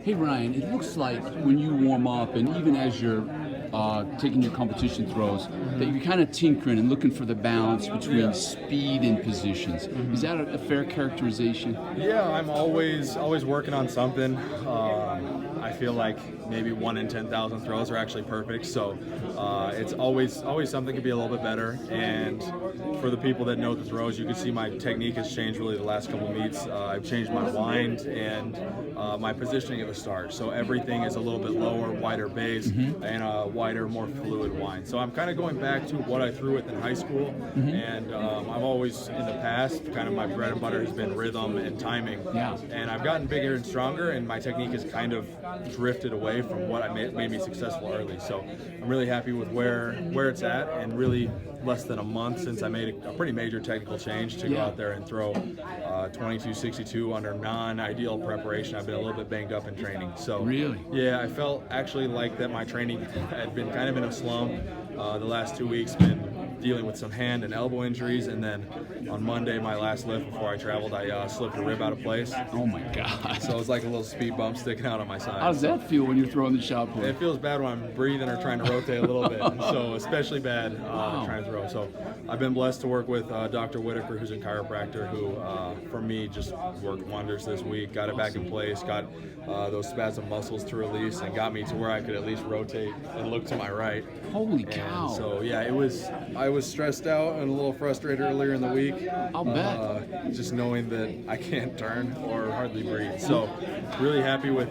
Hey Ryan, it looks like when you warm up and even as you're taking your competition throws, that you're kind of tinkering and looking for the balance between speed and positions. Is that a fair characterization? Yeah, I'm always working on something. I feel like maybe 1 in 10,000 throws are actually perfect, so it's always something could be a little bit better. And for the people that know the throws, you can see my technique has changed really the last couple of meets. I've changed my wind and my positioning at the start, so everything is a little bit lower, wider base, and a wider, more fluid wind. So I'm kind of going back to what I threw with in high school, and I've always in the past kind of my bread and butter has been rhythm and timing. Yeah. And I've gotten bigger and stronger, and my technique has kind of drifted away from what made me successful early. So I'm really happy with where it's at, and really less than a month since I made a pretty major technical change to go out there and throw 22.62 under non-ideal preparation. I've been a little bit banged up in training. So Really? yeah, I felt actually like that my training had been kind of in a slump. The last 2 weeks been dealing with some hand and elbow injuries, and then on Monday, my last lift before I traveled, I slipped a rib out of place. Oh my God. So it was like a little speed bump sticking out on my side. How does that feel when you're throwing the shot put? It feels bad when I'm breathing or trying to rotate a little bit, so especially bad trying to throw. So I've been blessed to work with Dr. Whitaker, who's a chiropractor, who for me just worked wonders this week. Got it back in place, got those spasm muscles to release, and got me to where I could at least rotate and look to my right. Holy cow. And so yeah, I was stressed out and a little frustrated earlier in the week. I'll bet. Just knowing that I can't turn or hardly breathe. So really happy with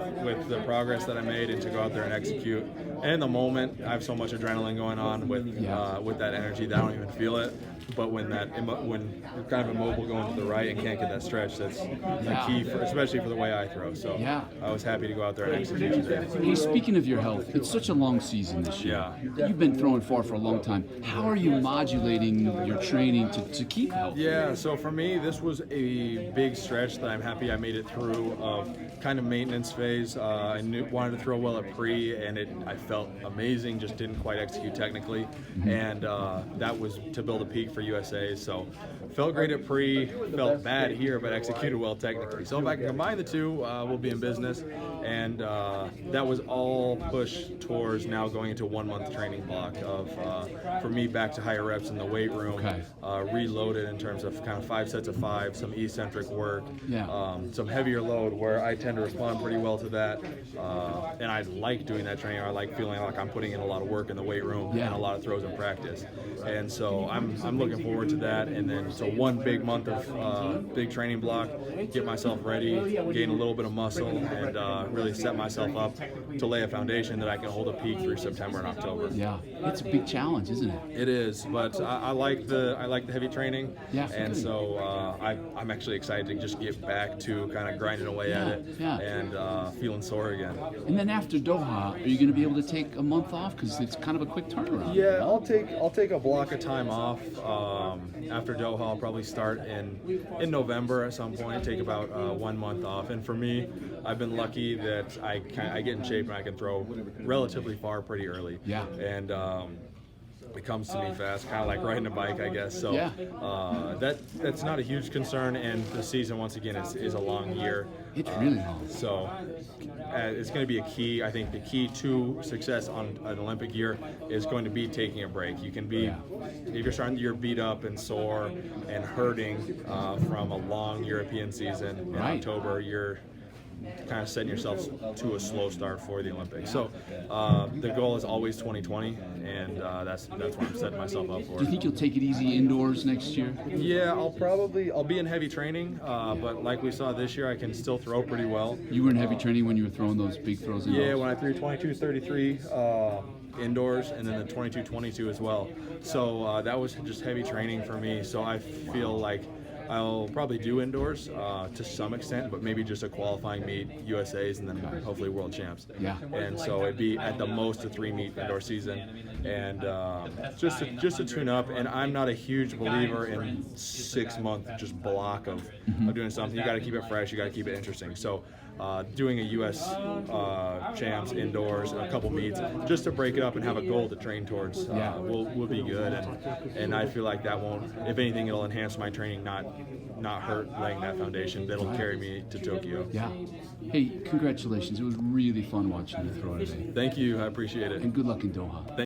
the progress that I made and to go out there and execute. And in the moment, I have so much adrenaline going on with that energy that I don't even feel it. But when you're kind of immobile going to the right and can't get that stretch, that's the key, especially for the way I throw. So I was happy to go out there and execute today. Hey, speaking of your health, it's such a long season this year. Yeah. You've been throwing far for a long time. How are you modulating your training to keep healthy? Yeah, so for me, this was a big stretch that I'm happy I made it through of kind of maintenance phase. I wanted to throw well at pre, and I felt amazing, just didn't quite execute technically. And that was to build a peak for USA. So felt great at pre, felt bad here, but executed well technically. So if I can combine the two, we'll be in business. And that was all pushed towards now going into a 1 month training block of, for me, back to higher reps in the weight room, reloaded in terms of kind of 5 sets of 5, some eccentric work, some heavier load where I tend to respond pretty well to that. And I like doing that training. I like feeling like I'm putting in a lot of work in the weight room and a lot of throws in practice. And so I'm looking forward to that. And then so 1 big month of big training block, get myself ready, gain a little bit of muscle, and really set myself up to lay a foundation that I can hold a peak through September and October. Yeah, it's a big challenge, isn't it? It is, but I like the heavy training, and so I'm actually excited to just get back to kind of grinding away at it and feeling sore again. And then after Doha, are you going to be able to take a month off because it's kind of a quick turnaround? Yeah, I'll take a block of time off after Doha. I'll probably start in November at some point. Take about 1 month off, and for me, I've been lucky that I get in shape and I can throw relatively far pretty early. Yeah. And it comes to me fast, kind of like riding a bike, I guess. So that's not a huge concern, and the season, once again, is a long year. It's really long. So it's going to be a key. I think the key to success on an Olympic year is going to be taking a break. You can be, if you're starting the year beat up and sore and hurting from a long European season in October, you're kind of setting yourself to a slow start for the Olympics. So the goal is always 2020, and that's what I'm setting myself up for. Do you think you'll take it easy indoors next year? Yeah, I'll be in heavy training, but like we saw this year, I can still throw pretty well. You were in heavy training when you were throwing those big throws indoors? Yeah, when I threw 22.33 indoors, and then the 22.22 as well. So that was just heavy training for me. So I feel like I'll probably do indoors to some extent, but maybe just a qualifying meet, USA's, and then hopefully World Champs. Yeah. And so it'd be at the most a 3-meet indoor season, and just to tune up. And I'm not a huge believer in 6 month just block of doing something. You got to keep it fresh. You got to keep it interesting. So doing a U.S. champs indoors, a couple meets, just to break it up and have a goal to train towards will be good. And I feel like that won't, if anything, it'll enhance my training, not hurt laying that foundation that'll carry me to Tokyo. Yeah. Hey, congratulations. It was really fun watching you throw today. Thank you. I appreciate it. And good luck in Doha.